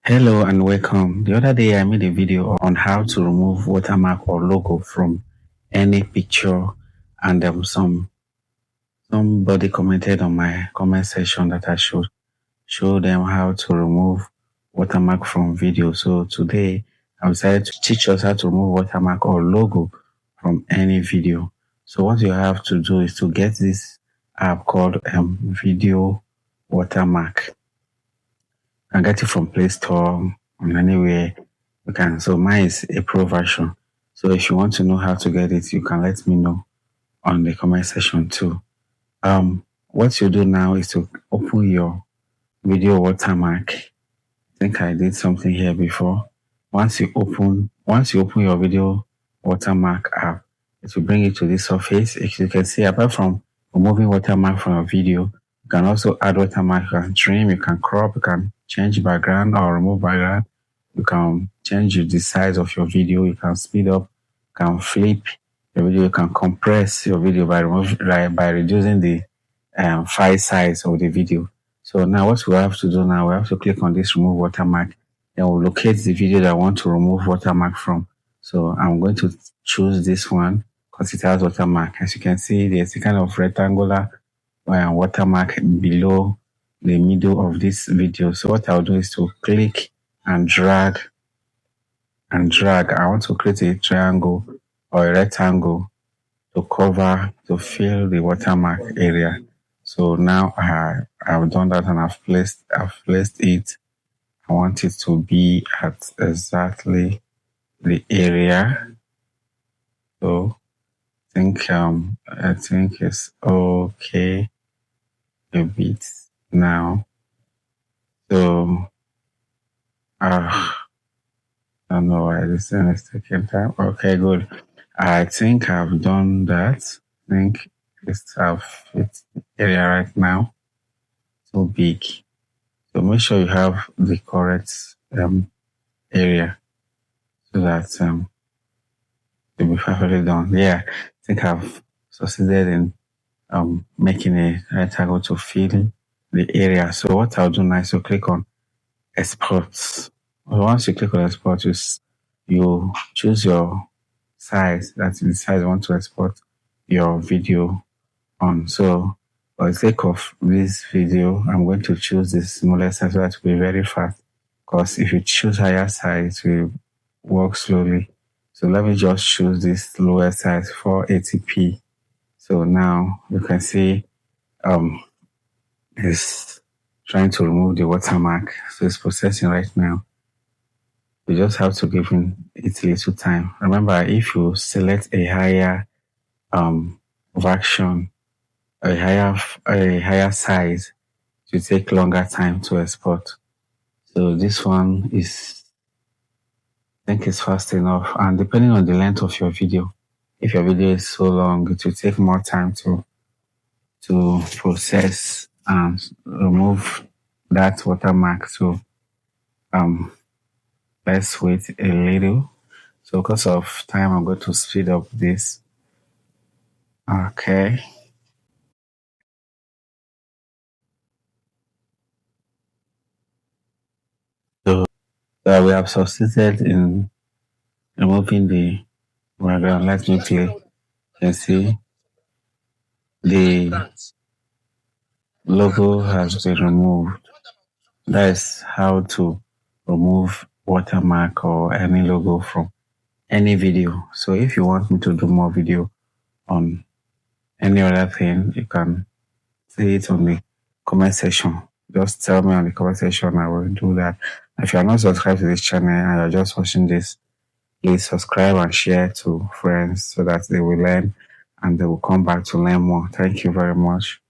Hello and welcome. The other day I made a video on how to remove watermark or logo from any picture, and somebody commented on my comment section that I should show them how to remove watermark from video. So today I decided to teach us how to remove watermark or logo from any video. So what you have to do is to get this app called Video Watermark. You can get it from Play Store and anywhere you can. So mine is a pro version. So if you want to know how to get it, you can let me know on the comment section too. What you do now is to open your Video Watermark. I think I did something here before. Once you open your Video Watermark app, it will bring you to this surface. If you can see, apart from removing watermark from your video, you can also add watermark. You can trim, you can crop, you can change background or remove background. You can change the size of your video. You can speed up, you can flip your video. You can compress your video by reducing the file size of the video. So now what we have to do now, we have to click on this remove watermark. Then we'll locate the video that I want to remove watermark from. So I'm going to choose this one because it has watermark. As you can see, there's a kind of rectangular watermark below the middle of this video. So what I'll do is to click and drag. I want to create a triangle or a rectangle to fill the watermark area. So now I've done that and I've placed it. I want it to be at exactly the area. So I think it's okay a bit now. So I don't know why this thing is taking time. Okay, good. I think I've done that. I think I've fit the area right now. So big. So make sure you have the correct area so that it'll be perfectly done. Yeah, I think I've succeeded in making a rectangle to fill the area. So what I'll do now is to click on export. Once you click on export, you choose your size. That's the size you want to export your video on. So for the sake of this video, I'm going to choose the smallest size so that will be very fast. Because if you choose higher size, it will work slowly. So let me just choose this lower size, 480p. So now you can see it's trying to remove the watermark. So it's processing right now. You just have to give it a little time. Remember, if you select a higher version, a higher size, it will take longer time to export. So this one I think it's fast enough. And depending on the length of your video, if your video is so long, it will take more time to process and remove that watermark. So let's wait a little. So because of time, I'm going to speed up this. Okay. So we have succeeded in removing the background. Let me play. You can see the logo has been removed. That is how to remove watermark or any logo from any video. So if you want me to do more video on any other thing, you can say it on the comment section. Just tell me on the comment section, I will do that. If you are not subscribed to this channel and you're just watching this, please subscribe and share to friends so that they will learn and they will come back to learn more. Thank you very much.